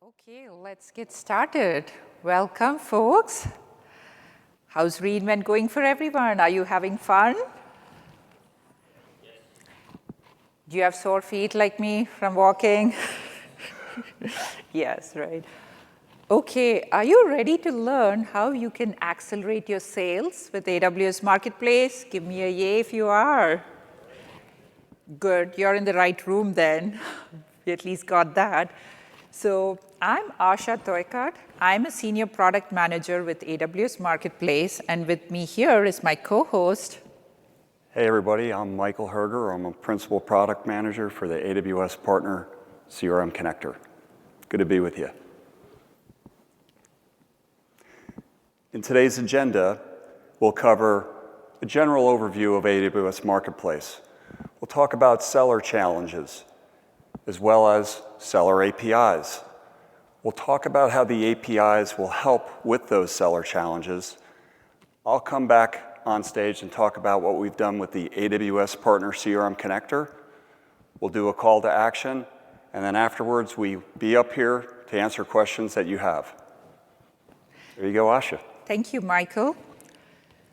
Okay, let's get started. Welcome, folks. How's re:Invent going for everyone? Are you having fun? Yes. Do you have sore feet like me from walking? Yes, right. Okay, are you ready to learn how you can accelerate your sales with AWS Marketplace? Give me a yay if you are. Good, you're in the right room then. We at least got that. So I'm Asha Toikat. I'm a senior product manager with AWS Marketplace, and with me here is my co-host. Hey everybody, I'm Michael Herger. I'm a principal product manager for the AWS Partner CRM connector. Good to be with you. In today's agenda, we'll cover a general overview of AWS Marketplace. We'll talk about seller challenges, as well as seller APIs. We'll talk about how the APIs will help with those seller challenges. I'll come back on stage and talk about what we've done with the AWS Partner CRM connector. We'll do a call to action, and then afterwards, we'll be up here to answer questions that you have. There you go, Asha. Thank you, Michael.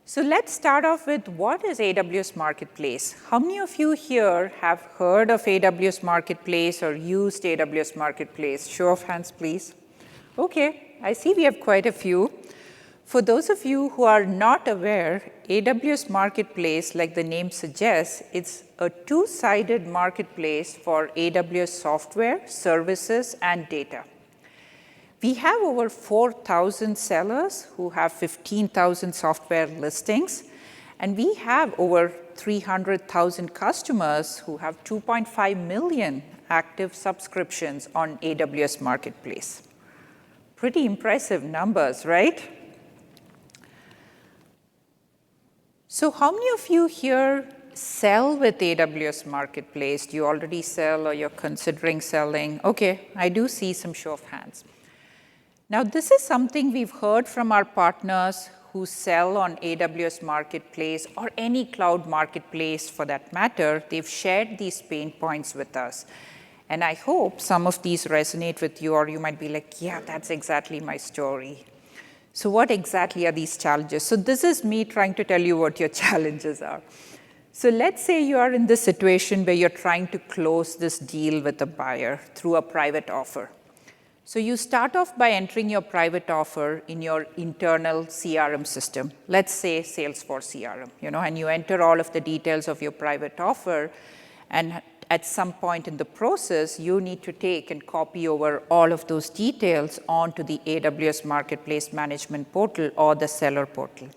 So let's start off with what is AWS Marketplace? How many of you here have heard of AWS Marketplace or used AWS Marketplace? Show of hands, please. Okay, I see we have quite a few. For those of you who are not aware, AWS Marketplace, like the name suggests, it's a two-sided marketplace for AWS software, services, and data. We have over 4,000 sellers who have 15,000 software listings, and we have over 300,000 customers who have 2.5 million active subscriptions on AWS Marketplace. Pretty impressive numbers, right? So how many of you here sell with AWS Marketplace? Do you already sell or you're considering selling? Okay, I do see some show of hands. Now, this is something we've heard from our partners who sell on AWS Marketplace or any cloud marketplace for that matter. They've shared these pain points with us. And I hope some of these resonate with you, or you might be like, yeah, that's exactly my story. So what exactly are these challenges? So this is me trying to tell you what your challenges are. So let's say you are in this situation where you're trying to close this deal with a buyer through a private offer. So you start off by entering your private offer in your internal CRM system. Let's say Salesforce CRM, and you enter all of the details of your private offer. And at some point in the process, you need to take and copy over all of those details onto the AWS Marketplace Management Portal or the Seller Portal.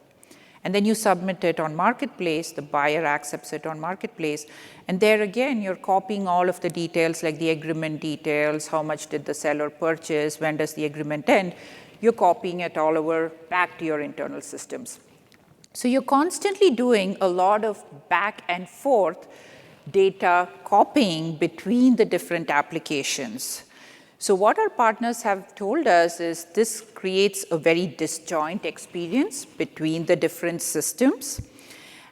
And then you submit it on Marketplace, the buyer accepts it on Marketplace, and there again, you're copying all of the details like the agreement details, how much did the seller purchase, when does the agreement end, you're copying it all over back to your internal systems. So you're constantly doing a lot of back and forth data copying between the different applications. So what our partners have told us is this creates a very disjoint experience between the different systems.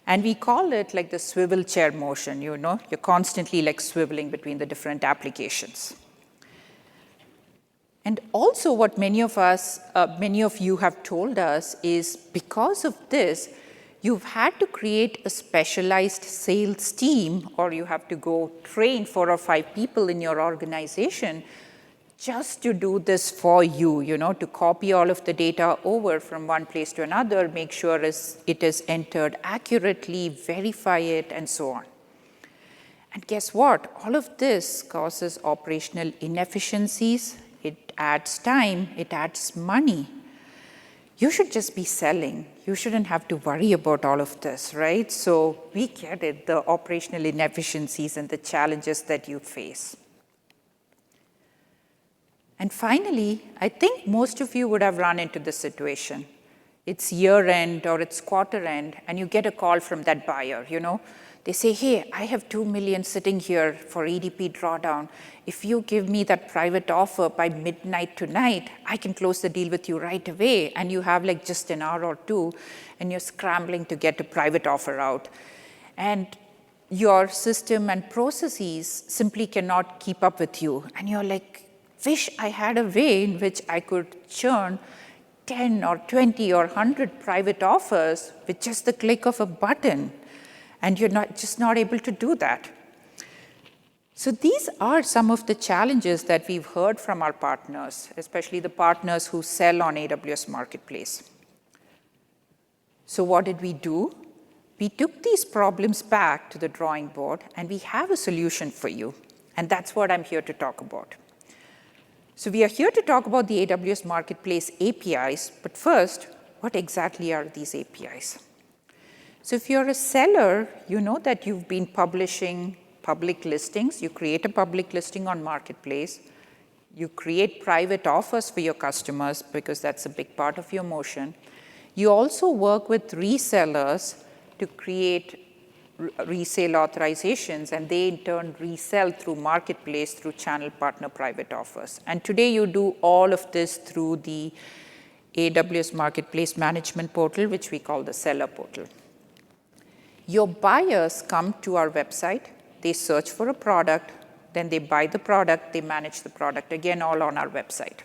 And we call it like the swivel chair motion, you're constantly like swiveling between the different applications. And also what many of you have told us is because of this, you've had to create a specialized sales team, or you have to go train 4 or 5 people in your organization just to do this for you, to copy all of the data over from one place to another, make sure it is entered accurately, verify it, and so on. And guess what? All of this causes operational inefficiencies. It adds time. It adds money. You should just be selling. You shouldn't have to worry about all of this, right? So we get it, the operational inefficiencies and the challenges that you face. And finally, I think most of you would have run into this situation. It's year end or it's quarter end, and you get a call from that buyer, They say, hey, I have 2 million sitting here for EDP drawdown. If you give me that private offer by midnight tonight, I can close the deal with you right away. And you have like just an hour or two, and you're scrambling to get a private offer out. And your system and processes simply cannot keep up with you. And you're like wish I had a way in which I could churn 10 or 20 or 100 private offers with just the click of a button, and you're just not able to do that. So these are some of the challenges that we've heard from our partners, especially the partners who sell on AWS Marketplace. So what did we do? We took these problems back to the drawing board, and we have a solution for you. And that's what I'm here to talk about. So we are here to talk about the AWS Marketplace APIs, but first, what exactly are these APIs? So if you're a seller, you know that you've been publishing public listings. You create a public listing on Marketplace. You create private offers for your customers because that's a big part of your motion. You also work with resellers to create resale authorizations, and they in turn resell through Marketplace through channel partner private offers. And today you do all of this through the AWS Marketplace Management Portal, which we call the Seller Portal. Your buyers come to our website, they search for a product, then they buy the product, they manage the product, again, all on our website.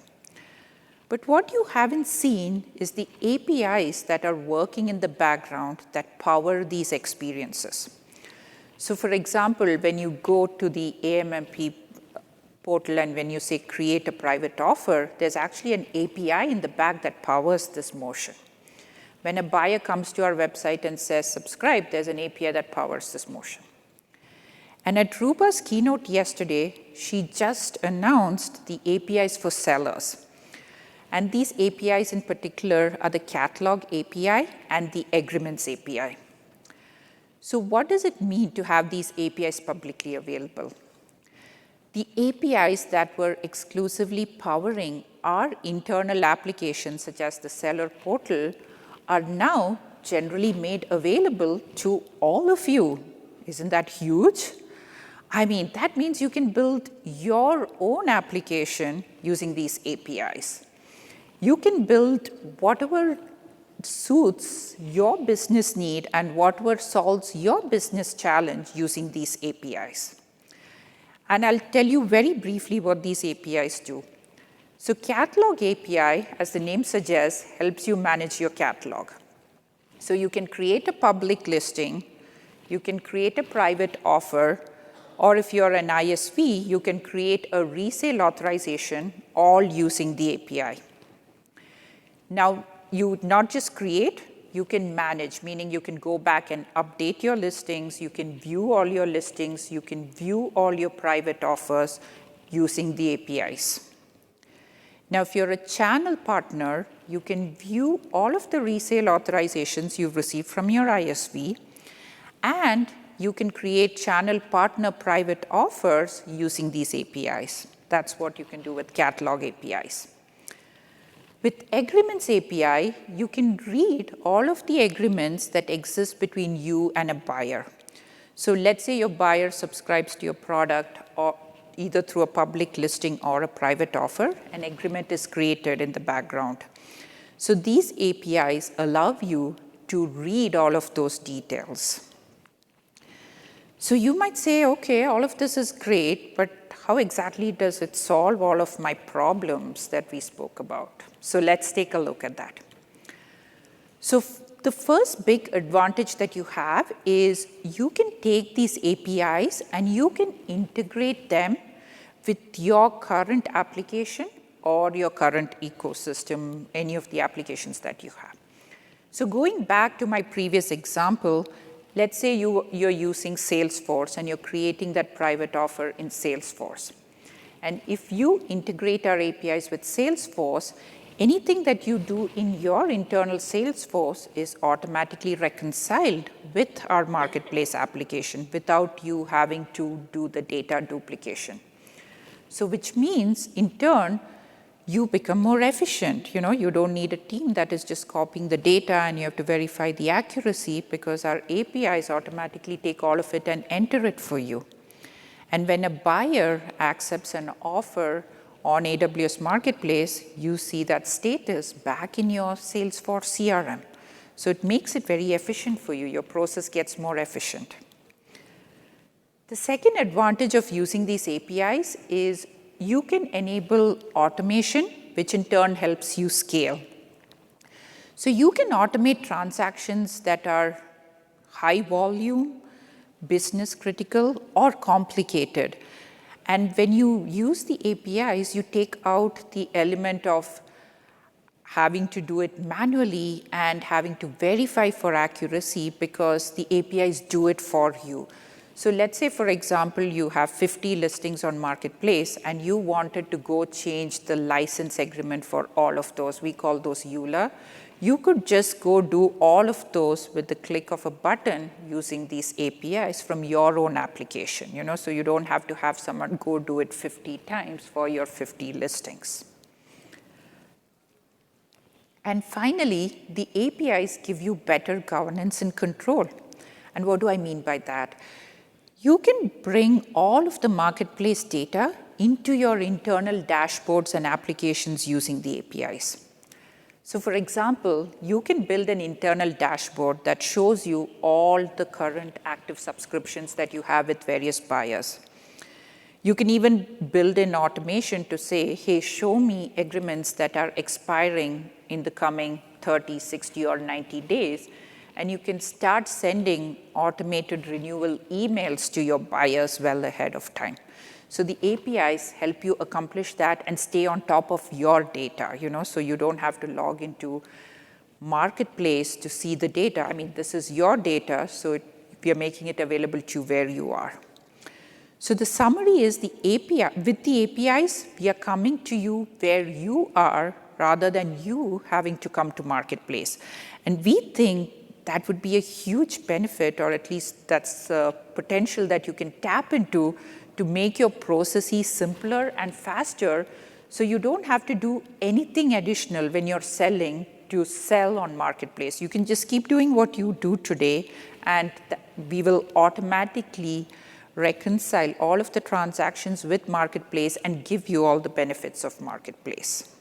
But what you haven't seen is the APIs that are working in the background that power these experiences. So for example, when you go to the AMMP portal and when you say create a private offer, there's actually an API in the back that powers this motion. When a buyer comes to our website and says subscribe, there's an API that powers this motion. And at Rupa's keynote yesterday, she just announced the APIs for sellers. And these APIs in particular are the Catalog API and the Agreements API. So what does it mean to have these APIs publicly available? The APIs that were exclusively powering our internal applications, such as the Seller Portal, are now generally made available to all of you. Isn't that huge? I mean, that means you can build your own application using these APIs. You can build whatever suits your business need and whatever solves your business challenge using these APIs. And I'll tell you very briefly what these APIs do. So Catalog API, as the name suggests, helps you manage your catalog. So you can create a public listing, you can create a private offer, or if you're an ISV, you can create a resale authorization, all using the API. Now, you not just create, you can manage, meaning you can go back and update your listings, you can view all your listings, you can view all your private offers using the APIs. Now, if you're a channel partner, you can view all of the resale authorizations you've received from your ISV, and you can create channel partner private offers using these APIs. That's what you can do with Catalog APIs. With Agreements API, you can read all of the agreements that exist between you and a buyer. So let's say your buyer subscribes to your product or either through a public listing or a private offer, an agreement is created in the background. So these APIs allow you to read all of those details. So you might say, okay, all of this is great, but how exactly does it solve all of my problems that we spoke about? So let's take a look at that. So the first big advantage that you have is you can take these APIs and you can integrate them with your current application or your current ecosystem, any of the applications that you have. So going back to my previous example, let's say you're using Salesforce and you're creating that private offer in Salesforce. And if you integrate our APIs with Salesforce, anything that you do in your internal Salesforce is automatically reconciled with our marketplace application without you having to do the data duplication. So which means, in turn, you become more efficient. You don't need a team that is just copying the data and you have to verify the accuracy because our APIs automatically take all of it and enter it for you. And when a buyer accepts an offer on AWS Marketplace, you see that status back in your Salesforce CRM. So it makes it very efficient for you. Your process gets more efficient. The second advantage of using these APIs is you can enable automation, which in turn helps you scale. So you can automate transactions that are high volume, business critical, or complicated. And when you use the APIs, you take out the element of having to do it manually and having to verify for accuracy because the APIs do it for you. So let's say, for example, you have 50 listings on Marketplace and you wanted to go change the license agreement for all of those. We call those EULA. You could just go do all of those with the click of a button using these APIs from your own application, so you don't have to have someone go do it 50 times for your 50 listings. And finally, the APIs give you better governance and control. And what do I mean by that? You can bring all of the Marketplace data into your internal dashboards and applications using the APIs. So for example, you can build an internal dashboard that shows you all the current active subscriptions that you have with various buyers. You can even build in automation to say, hey, show me agreements that are expiring in the coming 30, 60, or 90 days. And you can start sending automated renewal emails to your buyers well ahead of time. So the APIs help you accomplish that and stay on top of your data, so you don't have to log into Marketplace to see the data. I mean, this is your data, so we are making it available to you where you are. So the summary is with the APIs, we are coming to you where you are rather than you having to come to Marketplace. And we think that would be a huge benefit, or at least that's a potential that you can tap into to make your processes simpler and faster, so you don't have to do anything additional when you're selling to sell on Marketplace. You can just keep doing what you do today, and we will automatically reconcile all of the transactions with Marketplace and give you all the benefits of Marketplace.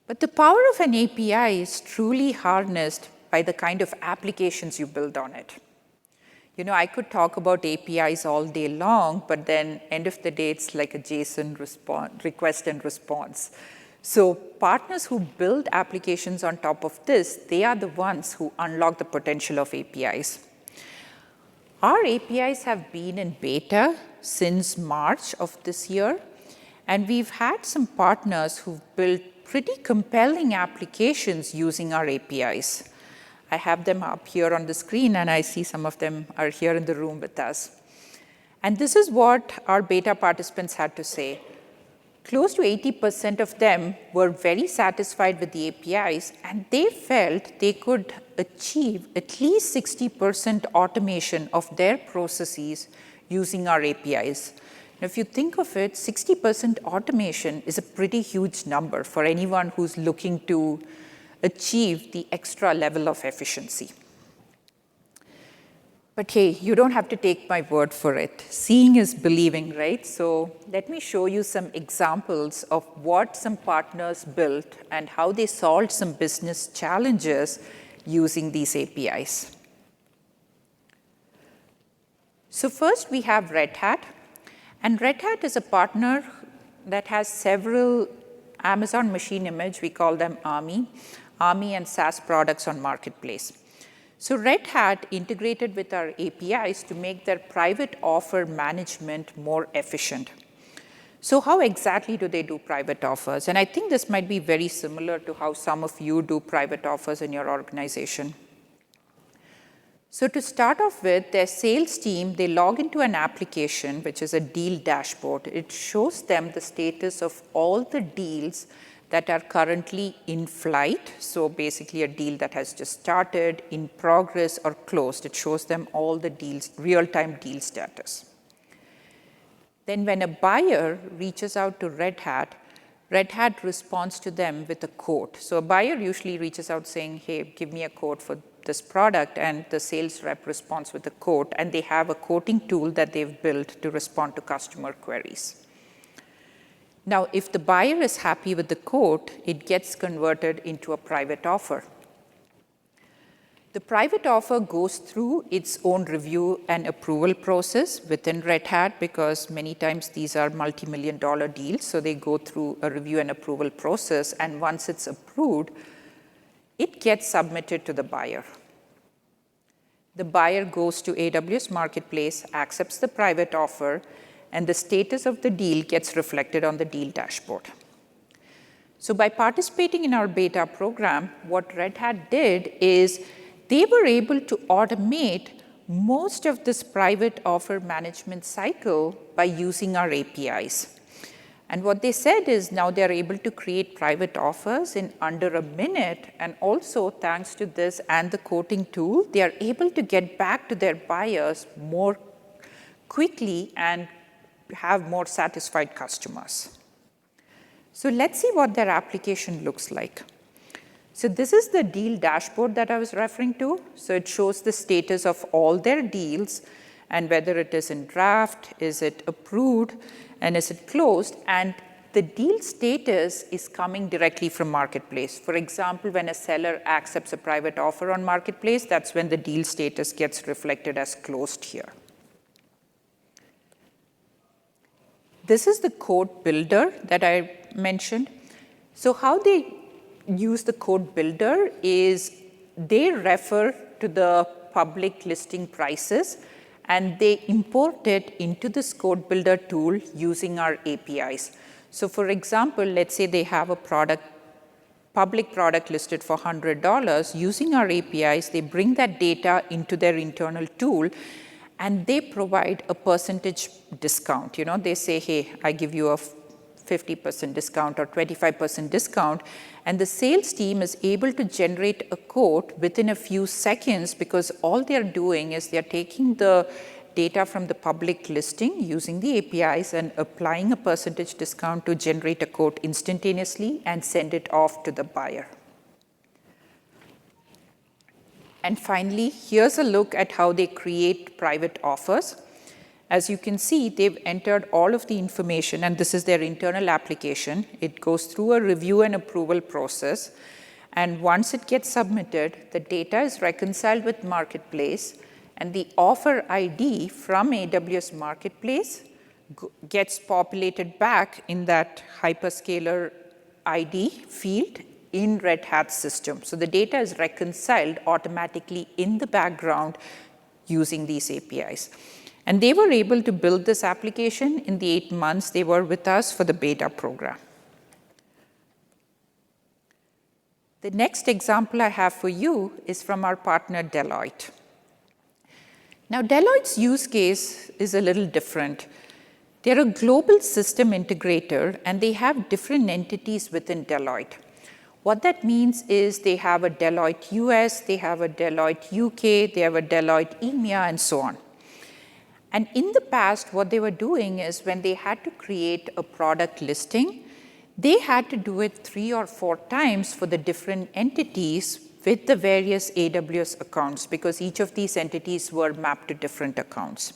But the power of an API is truly harnessed by the kind of applications you build on it. I could talk about APIs all day long, but then end of the day, it's like a JSON request and response. So partners who build applications on top of this, they are the ones who unlock the potential of APIs. Our APIs have been in beta since March of this year, and we've had some partners who've built pretty compelling applications using our APIs. I have them up here on the screen, and I see some of them are here in the room with us. And this is what our beta participants had to say. Close to 80% of them were very satisfied with the APIs, and they felt they could achieve at least 60% automation of their processes using our APIs. Now, if you think of it, 60% automation is a pretty huge number for anyone who's looking to achieve the extra level of efficiency. But hey, you don't have to take my word for it. Seeing is believing, right? So let me show you some examples of what some partners built and how they solved some business challenges using these APIs. So first, we have Red Hat. And Red Hat is a partner that has several Amazon Machine Image, we call them AMI and SaaS products on Marketplace. So Red Hat integrated with our APIs to make their private offer management more efficient. So how exactly do they do private offers? And I think this might be very similar to how some of you do private offers in your organization. So to start off with, their sales team, they log into an application, which is a deal dashboard. It shows them the status of all the deals that are currently in flight. So basically a deal that has just started, in progress, or closed. It shows them all the deals, real-time deal status. Then when a buyer reaches out to Red Hat responds to them with a quote. So a buyer usually reaches out saying, hey, give me a quote for this product, and the sales rep responds with a quote, and they have a quoting tool that they've built to respond to customer queries. Now, if the buyer is happy with the quote, it gets converted into a private offer. The private offer goes through its own review and approval process within Red Hat because many times these are multi-million-dollar deals, so they go through a review and approval process, and once it's approved, it gets submitted to the buyer. The buyer goes to AWS Marketplace, accepts the private offer, and the status of the deal gets reflected on the deal dashboard. So by participating in our beta program, what Red Hat did is they were able to automate most of this private offer management cycle by using our APIs. And what they said is now they're able to create private offers in under a minute, and also thanks to this and the quoting tool, they are able to get back to their buyers more quickly and have more satisfied customers. So let's see what their application looks like. So this is the deal dashboard that I was referring to. So it shows the status of all their deals and whether it is in draft, is it approved, and is it closed. And the deal status is coming directly from Marketplace. For example, when a seller accepts a private offer on Marketplace, that's when the deal status gets reflected as closed here. This is the code builder that I mentioned. So how they use the code builder is they refer to the public listing prices and they import it into this code builder tool using our APIs. So for example, let's say they have a public product listed for $100. Using our APIs, they bring that data into their internal tool and they provide a percentage discount. They say, hey, I give you a 50% discount or 25% discount, and the sales team is able to generate a quote within a few seconds because all they're doing is they're taking the data from the public listing using the APIs and applying a percentage discount to generate a quote instantaneously and send it off to the buyer. And finally, here's a look at how they create private offers. As you can see, they've entered all of the information, and this is their internal application. It goes through a review and approval process, and once it gets submitted, the data is reconciled with Marketplace, and the offer ID from AWS Marketplace gets populated back in that hyperscaler ID field in Red Hat system. So the data is reconciled automatically in the background using these APIs. And they were able to build this application in the 8 months they were with us for the beta program. The next example I have for you is from our partner Deloitte. Now, Deloitte's use case is a little different. They're a global system integrator, and they have different entities within Deloitte. What that means is they have a Deloitte US, they have a Deloitte UK, they have a Deloitte EMEA, and so on. And in the past, what they were doing is when they had to create a product listing, they had to do it 3 or 4 times for the different entities with the various AWS accounts, because each of these entities were mapped to different accounts.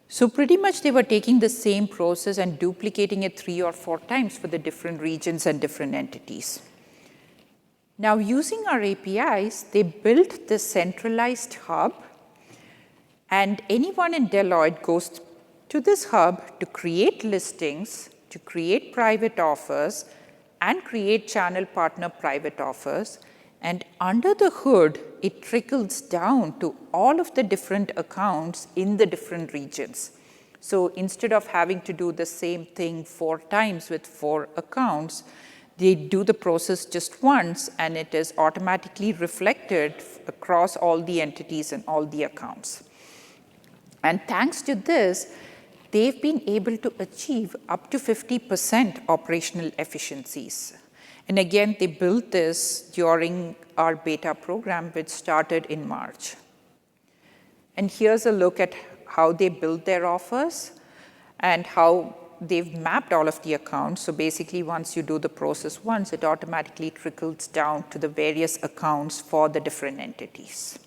So pretty much they were taking the same process and duplicating it 3 or 4 times for the different regions and different entities. Now, using our APIs, they built this centralized hub, and anyone in Deloitte goes to this hub to create listings, to create private offers, and create channel partner private offers. And under the hood, it trickles down to all of the different accounts in the different regions. So instead of having to do the same thing 4 times with 4 accounts, they do the process just once, and it is automatically reflected across all the entities and all the accounts. And thanks to this, they've been able to achieve up to 50% operational efficiencies. And again, they built this during our beta program, which started in March. And here's a look at how they built their offers and how they've mapped all of the accounts. So basically, once you do the process once, it automatically trickles down to the various accounts for the different entities.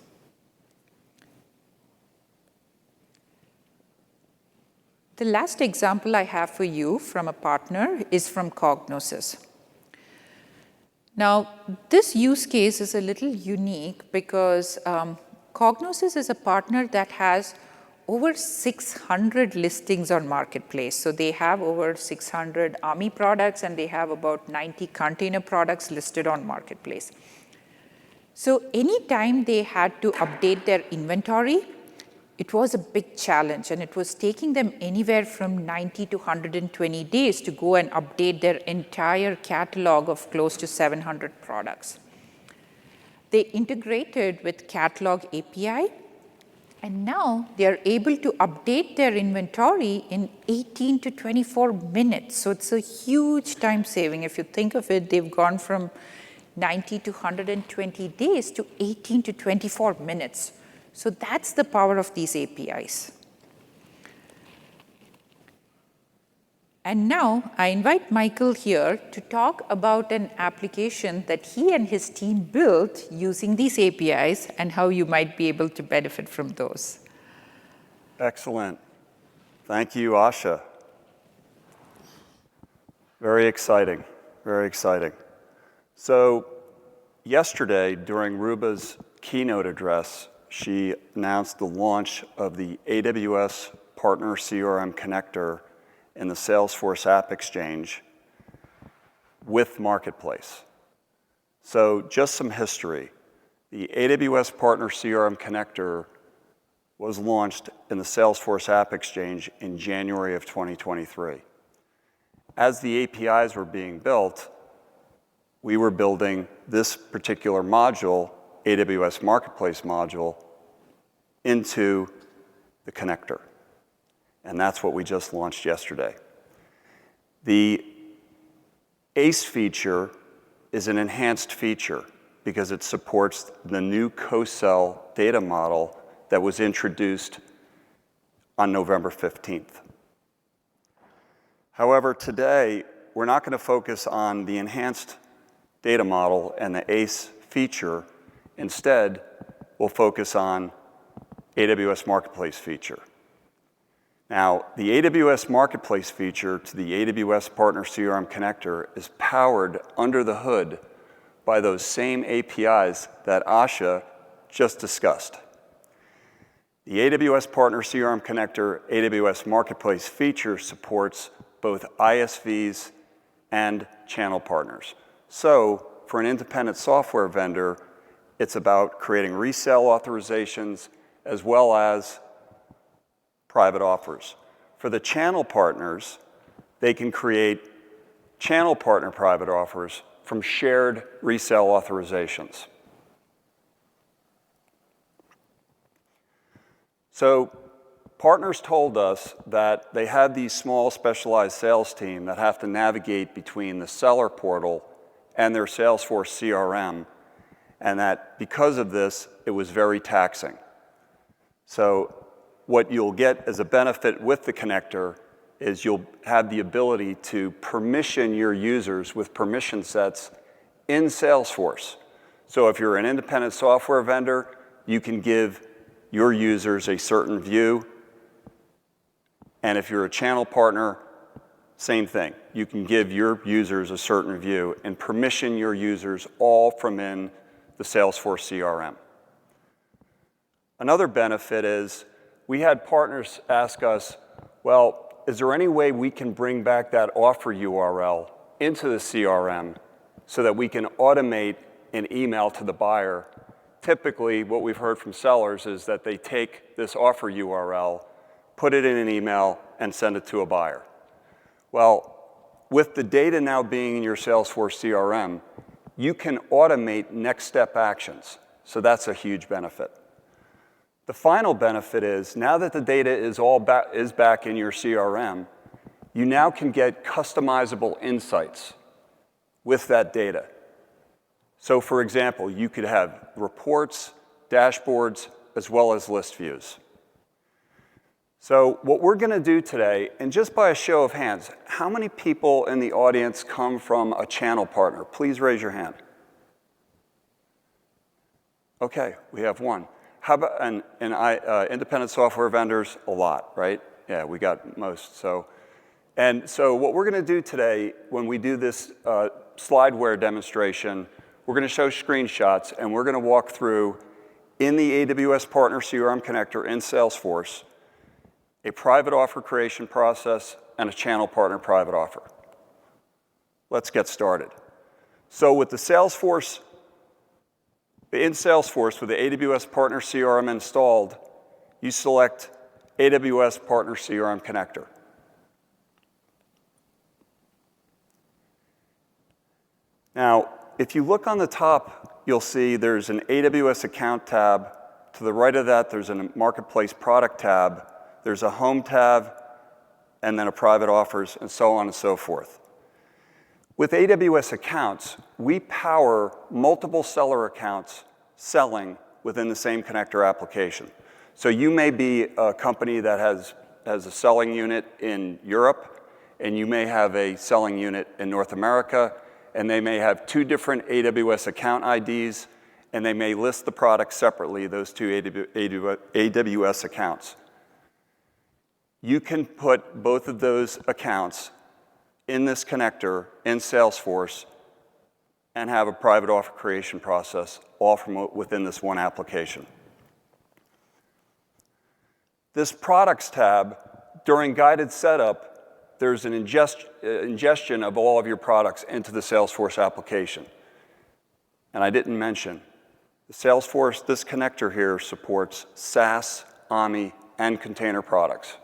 The last example I have for you from a partner is from Cognosis. Now, this use case is a little unique because Cognosis is a partner that has over 600 listings on Marketplace. So they have over 600 Army products, and they have about 90 container products listed on Marketplace. So anytime they had to update their inventory, it was a big challenge, and it was taking them anywhere from 90 to 120 days to go and update their entire catalog of close to 700 products. They integrated with Catalog API, and now they are able to update their inventory in 18 to 24 minutes. So it's a huge time saving. If you think of it, they've gone from 90 to 120 days to 18 to 24 minutes. So that's the power of these APIs. And now I invite Michael here to talk about an application that he and his team built using these APIs and how you might be able to benefit from those. Excellent. Thank you, Asha. Very exciting, very exciting. So yesterday, during Ruba's keynote address, she announced the launch of the AWS Partner CRM connector in the Salesforce App Exchange with Marketplace. So just some history. The AWS Partner CRM connector was launched in the Salesforce App Exchange in January of 2023. As the APIs were being built, we were building this particular module, AWS Marketplace module, into the connector. And that's what we just launched yesterday. The ACE feature is an enhanced feature because it supports the new co-sell data model that was introduced on November 15th. However, today, we're not going to focus on the enhanced data model and the ACE feature. Instead, we'll focus on AWS Marketplace feature. Now, the AWS Marketplace feature to the AWS Partner CRM connector is powered under the hood by those same APIs that Asha just discussed. The AWS Partner CRM connector AWS Marketplace feature supports both ISVs and channel partners. So, for an independent software vendor, it's about creating resale authorizations as well as private offers. For the channel partners, they can create channel partner private offers from shared resale authorizations. So partners told us that they have these small specialized sales team that have to navigate between the seller portal and their Salesforce CRM, and that because of this, it was very taxing. So what you'll get as a benefit with the connector is you'll have the ability to permission your users with permission sets in Salesforce. So if you're an independent software vendor, you can give your users a certain view. And if you're a channel partner, same thing. You can give your users a certain view and permission your users all from in the Salesforce CRM. Another benefit is we had partners ask us, well, is there any way we can bring back that offer URL into the CRM so that we can automate an email to the buyer? Typically, what we've heard from sellers is that they take this offer URL, put it in an email, and send it to a buyer. Well, with the data now being in your Salesforce CRM, you can automate next step actions. So that's a huge benefit. The final benefit is now that the data is back in your CRM, you now can get customizable insights with that data. So for example, you could have reports, dashboards, as well as list views. So what we're going to do today, and just by a show of hands, how many people in the audience come from a channel partner? Please raise your hand. Okay, we have one. How about independent software vendors? A lot, right? Yeah, we got most. So And so what we're going to do today when we do this slideware demonstration, we're going to show screenshots, and we're going to walk through, in the AWS Partner CRM connector in Salesforce, a private offer creation process and a channel partner private offer. Let's get started. So with in Salesforce with the AWS Partner CRM installed, you select AWS Partner CRM connector. Now, if you look on the top, you'll see there's an AWS account tab. To the right of that, there's a Marketplace product tab. There's a home tab, and then a private offers, and so on and so forth. With AWS accounts, we power multiple seller accounts selling within the same connector application. So you may be a company that has a selling unit in Europe, and you may have a selling unit in North America, and they may have two different AWS account IDs, and they may list the products separately, those two AWS accounts. You can put both of those accounts in this connector in Salesforce and have a private offer creation process all from within this one application. This Products tab, during guided setup, there's an ingestion of all of your products into the Salesforce application. And I didn't mention, the Salesforce, this connector here supports SaaS, AMI, and container products.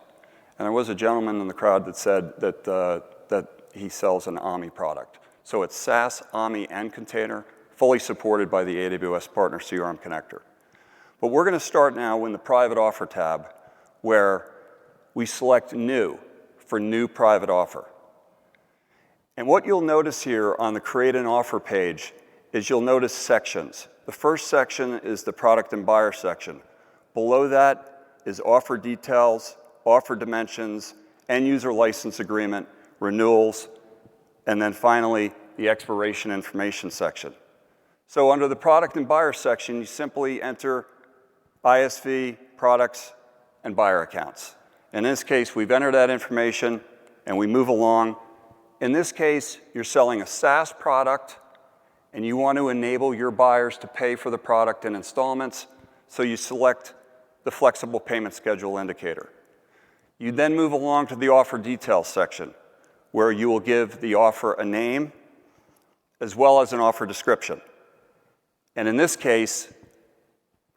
And there was a gentleman in the crowd that said that he sells an AMI product. So it's SaaS, AMI, and container, fully supported by the AWS Partner CRM connector. But we're going to start now in the Private Offer tab, where we select New for New Private Offer. And what you'll notice here on the Create an Offer page is you'll notice sections. The first section is the Product and Buyer section. Below that is Offer Details, Offer Dimensions, End User License Agreement, Renewals, and then finally, the Expiration Information section. So under the Product and Buyer section, you simply enter ISV, products, and buyer accounts. In this case, we've entered that information, and we move along. In this case, you're selling a SaaS product, and you want to enable your buyers to pay for the product in installments, so you select the Flexible Payment Schedule indicator. You then move along to the Offer Details section, where you will give the offer a name, as well as an offer description. And in this case,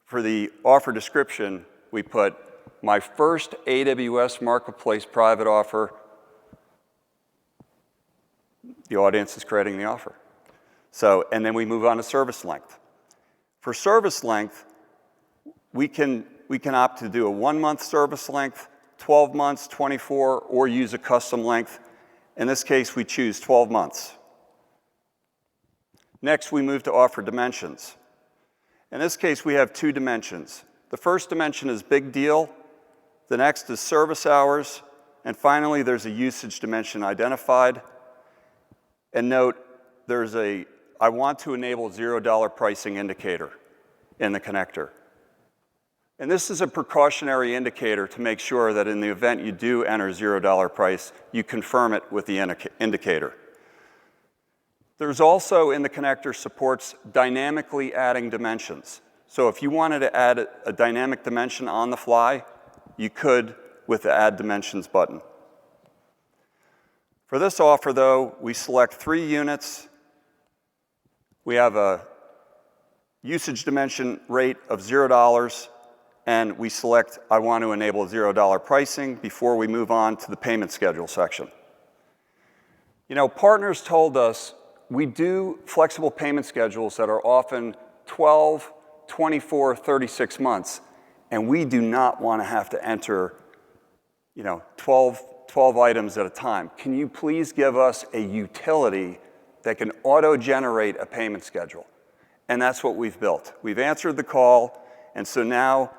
for the offer description, we put my first AWS Marketplace private offer. The audience is creating the offer. So, and then we move on to service length. For service length, we can opt to do a 1-month service length, 12 months, 24, or use a custom length. In this case, we choose 12 months. Next, we move to offer dimensions. In this case, we have 2 dimensions. The first dimension is big deal. The next is service hours. And finally, there's a usage dimension identified. And note, there's a I want to enable $0 pricing indicator in the connector. And this is a precautionary indicator to make sure that in the event you do enter $0 price, you confirm it with the indicator. There's also in the connector supports dynamically adding dimensions. So if you wanted to add a dynamic dimension on the fly, you could with the Add Dimensions button. For this offer, though, we select 3 units. We have a usage dimension rate of $0, and we select I want to enable $0 pricing before we move on to the payment schedule section. You know, partners told us we do flexible payment schedules that are often 12, 24, 36 months, and we do not want to have to enter 12 items at a time. Can you please give us a utility that can auto-generate a payment schedule? And that's what we've built. We've answered the call, and so now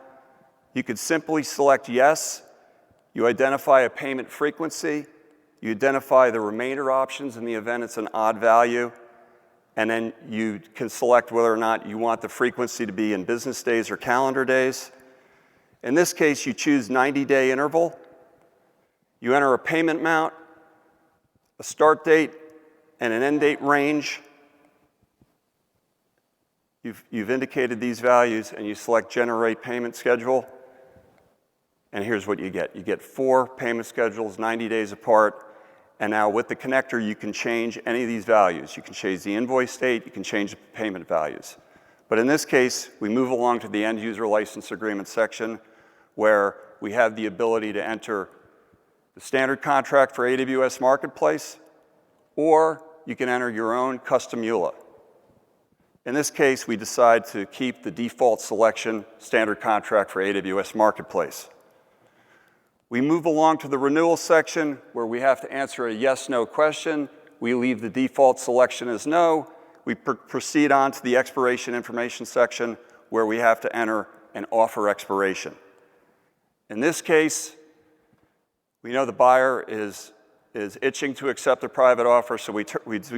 you could simply select yes, you identify a payment frequency, you identify the remainder options in the event it's an odd value, and then you can select whether or not you want the frequency to be in business days or calendar days. In this case, you choose 90-day interval, you enter a payment amount, a start date and an end date range. You've indicated these values, and you select Generate Payment Schedule, and here's what you get. You get 4 payment schedules, 90 days apart, and now with the connector, you can change any of these values. You can change the invoice date, you can change the payment values. But in this case, we move along to the End User License Agreement section, where we have the ability to enter the standard contract for AWS Marketplace, or you can enter your own custom EULA. In this case, we decide to keep the default selection standard contract for AWS Marketplace. We move along to the renewal section where we have to answer a yes/no question. We leave the default selection as no. We proceed on to the expiration information section where we have to enter an offer expiration. In this case, we know the buyer is itching to accept a private offer, so we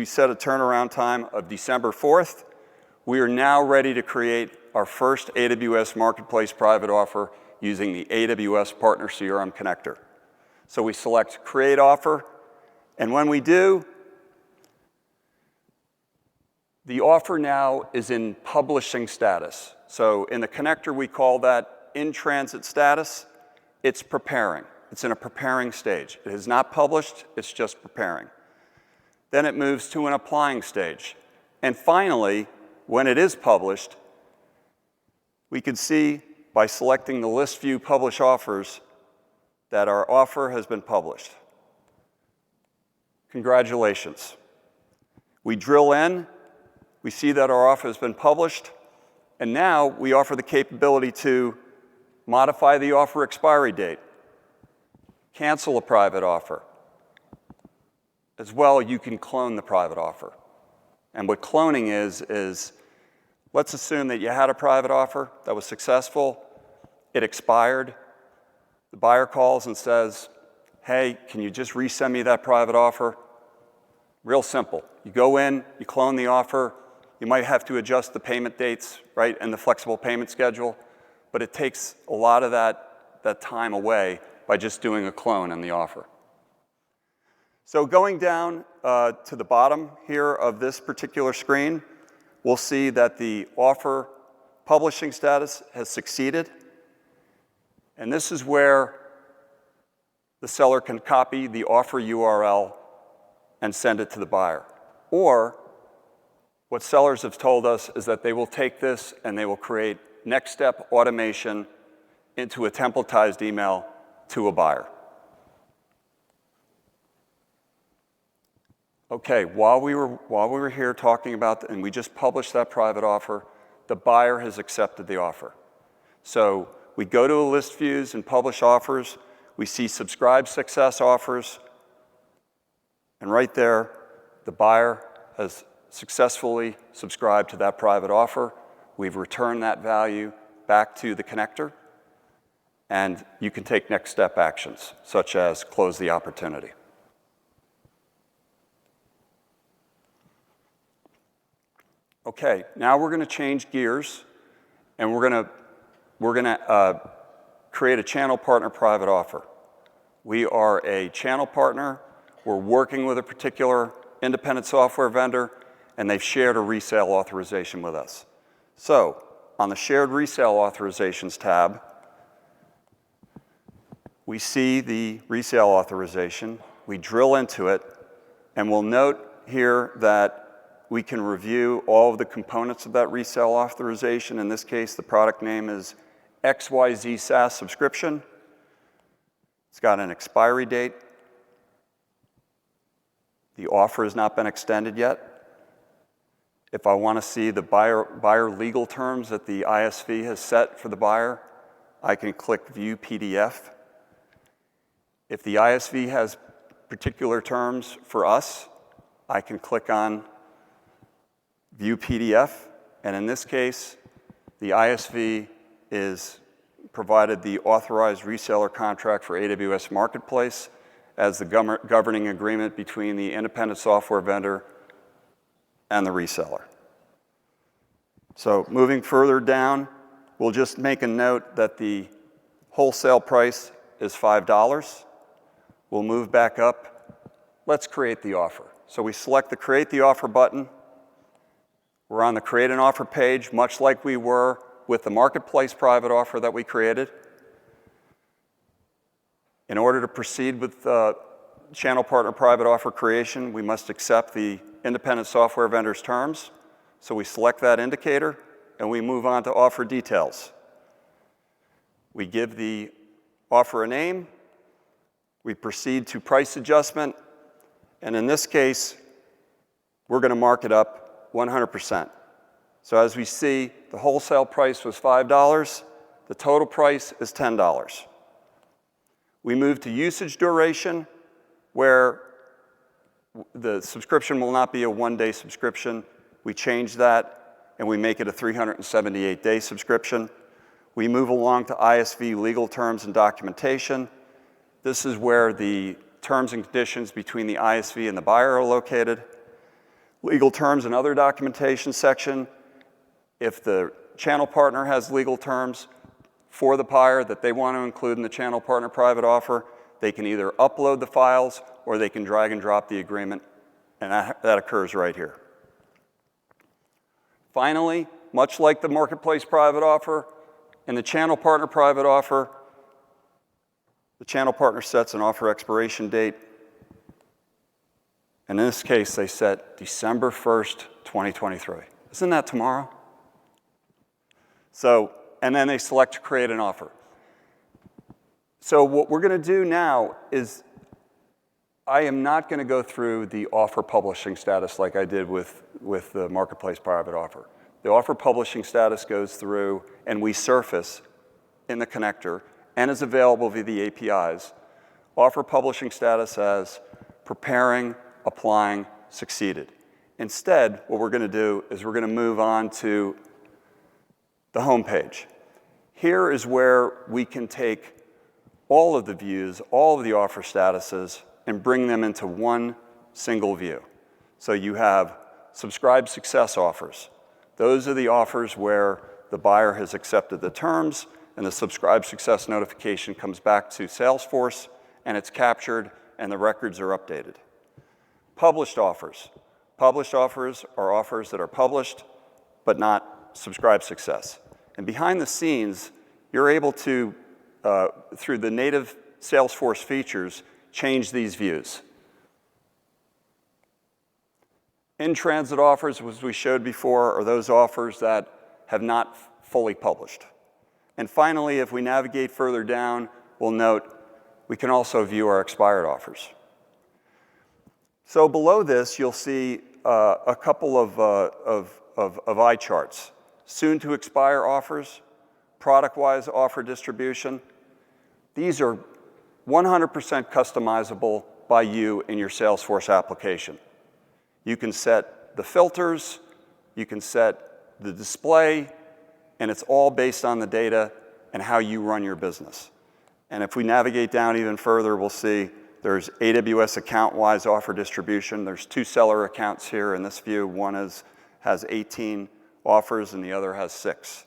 set a turnaround time of December 4th. We are now ready to create our first AWS Marketplace private offer using the AWS Partners CRM connector. So we select Create Offer, and when we do, the offer now is in publishing status. So in the connector, we call that in-transit status. It's preparing. It's in a preparing stage. It is not published, it's just preparing. Then it moves to an applying stage. And finally, when it is published, we can see by selecting the List View Publish Offers that our offer has been published. Congratulations. We drill in, we see that our offer has been published, and now we offer the capability to modify the offer expiry date, cancel a private offer. As well, you can clone the private offer. And what cloning is let's assume that you had a private offer that was successful, it expired, the buyer calls and says, hey, can you just resend me that private offer? Real simple. You go in, you clone the offer, you might have to adjust the payment dates, right, and the flexible payment schedule, but it takes a lot of that time away by just doing a clone in the offer. So going down to the bottom here of this particular screen, we'll see that the offer publishing status has succeeded. And this is where the seller can copy the offer URL and send it to the buyer. Or what sellers have told us is that they will take this and they will create next step automation into a templatized email to a buyer. Okay, while we were here talking about, and we just published that private offer, the buyer has accepted the offer. So we go to a list views and publish offers. We see subscribe success offers. And right there, the buyer has successfully subscribed to that private offer. We've returned that value back to the connector. And you can take next step actions, such as close the opportunity. Okay, now we're going to change gears, and we're going to create a channel partner private offer. We are a channel partner. We're working with a particular independent software vendor, and they've shared a resale authorization with us. So on the Shared Resale Authorizations tab, we see the resale authorization. We drill into it, and we'll note here that we can review all of the components of that resale authorization. In this case, the product name is XYZ SaaS subscription. It's got an expiry date. The offer has not been extended yet. If I want to see the buyer legal terms that the ISV has set for the buyer, I can click View PDF. If the ISV has particular terms for us, I can click on View PDF, and in this case, the ISV is provided the authorized reseller contract for AWS Marketplace as the governing agreement between the independent software vendor and the reseller. So moving further down, we'll just make a note that the wholesale price is $5. We'll move back up let's create the offer. So we select the Create the Offer button. We're on the Create an Offer page, much like we were with the Marketplace private offer that we created. In order to proceed with channel partner private offer creation, we must accept the independent software vendor's terms. So we select that indicator, and we move on to offer details. We give the offer a name. We proceed to price adjustment. And in this case, we're going to mark it up 100%. So as we see, the wholesale price was $5. The total price is $10. We move to usage duration, where the subscription will not be a one-day subscription. We change that, and we make it a 378-day subscription. We move along to ISV legal terms and documentation. This is where the terms and conditions between the ISV and the buyer are located. Legal terms and other documentation section. If the channel partner has legal terms for the buyer that they want to include in the channel partner private offer, they can either upload the files or they can drag and drop the agreement, and that occurs right here. Finally, much like the Marketplace private offer, in the channel partner private offer, the channel partner sets an offer expiration date. And in this case, they set December 1st, 2023. Isn't that tomorrow? So, and then they select to create an offer. So what we're going to do now is, I am not going to go through the offer publishing status like I did with the Marketplace private offer. The offer publishing status goes through, and we surface in the connector, and is available via the APIs, offer publishing status as preparing, applying, succeeded. Instead, what we're going to do is we're going to move on to the home page. Here is where we can take all of the views, all of the offer statuses, and bring them into one single view. So you have subscribe success offers. Those are the offers where the buyer has accepted the terms, and the subscribe success notification comes back to Salesforce, and it's captured, and the records are updated. Published offers. Published offers are offers that are published, but not subscribe success. And behind the scenes, you're able to, through the native Salesforce features, change these views. In-transit offers, as we showed before, are those offers that have not fully published. And finally, if we navigate further down, we'll note we can also view our expired offers. So below this, you'll see a couple of eye charts. Soon to expire offers, product-wise offer distribution. These are 100% customizable by you in your Salesforce application. You can set the filters, you can set the display, and it's all based on the data and how you run your business. And if we navigate down even further, we'll see there's AWS account-wise offer distribution. There's two seller accounts here in this view. One has 18 offers and the other has 6.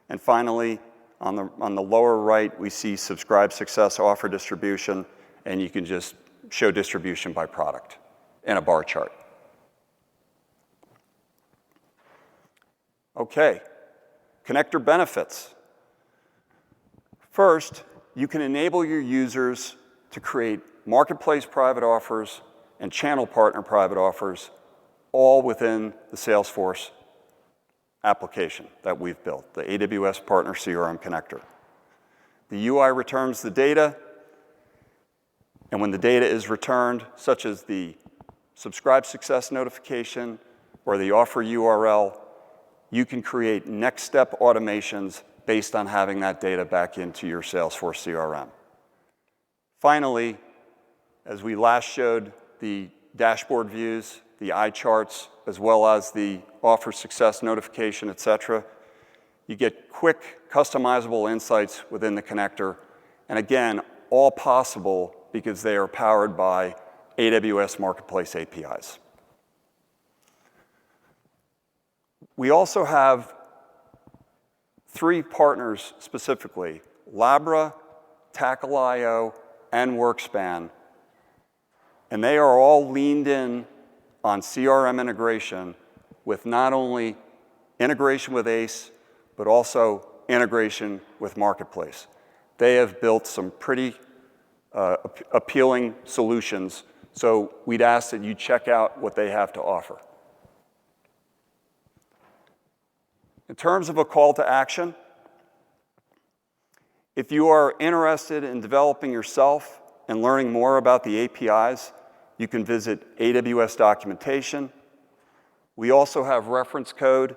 And finally, on the lower right, we see subscribe success offer distribution, and you can just show distribution by product in a bar chart. Okay, connector benefits. First, you can enable your users to create marketplace private offers and channel partner private offers all within the Salesforce application that we've built, the AWS Partner CRM connector. The UI returns the data, and when the data is returned, such as the subscribe success notification or the offer URL, you can create next step automations based on having that data back into your Salesforce CRM. Finally, as we last showed the dashboard views, the eye charts, as well as the offer success notification, et cetera, you get quick, customizable insights within the connector. And again, all possible because they are powered by AWS Marketplace APIs. We also have 3 partners specifically, Labra, Tackle.io, and WorkSpan, And they are all leaned in on CRM integration with not only integration with ACE, but also integration with Marketplace. They have built some pretty appealing solutions, so we'd ask that you check out what they have to offer. In terms of a call to action, if you are interested in developing yourself and learning more about the APIs, you can visit AWS documentation. We also have reference code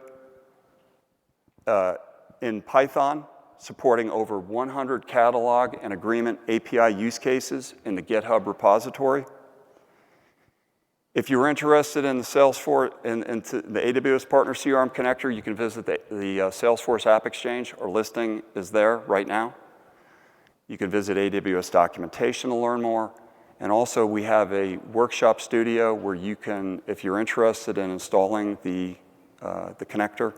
in Python supporting over 100 catalog and agreement API use cases in the GitHub repository. If you're interested in the Salesforce and the AWS Partner CRM connector, you can visit the Salesforce App Exchange. Our listing is there right now. You can visit AWS documentation to learn more. And also, we have a workshop studio where you can, if you're interested in installing the connector,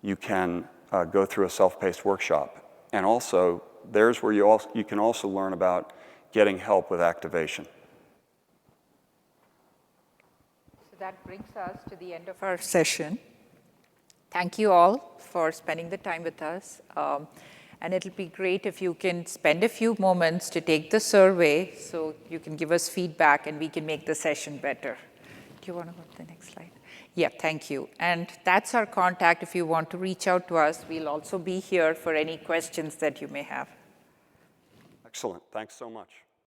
you can go through a self-paced workshop. And also, there's where you can also learn about getting help with activation. So that brings us to the end of our session. Thank you all for spending the time with us. And it'll be great if you can spend a few moments to take the survey so you can give us feedback and we can make the session better. Do you want to go to the next slide? Yeah, thank you. And that's our contact if you want to reach out to us. We'll also be here for any questions that you may have. Excellent. Thanks so much.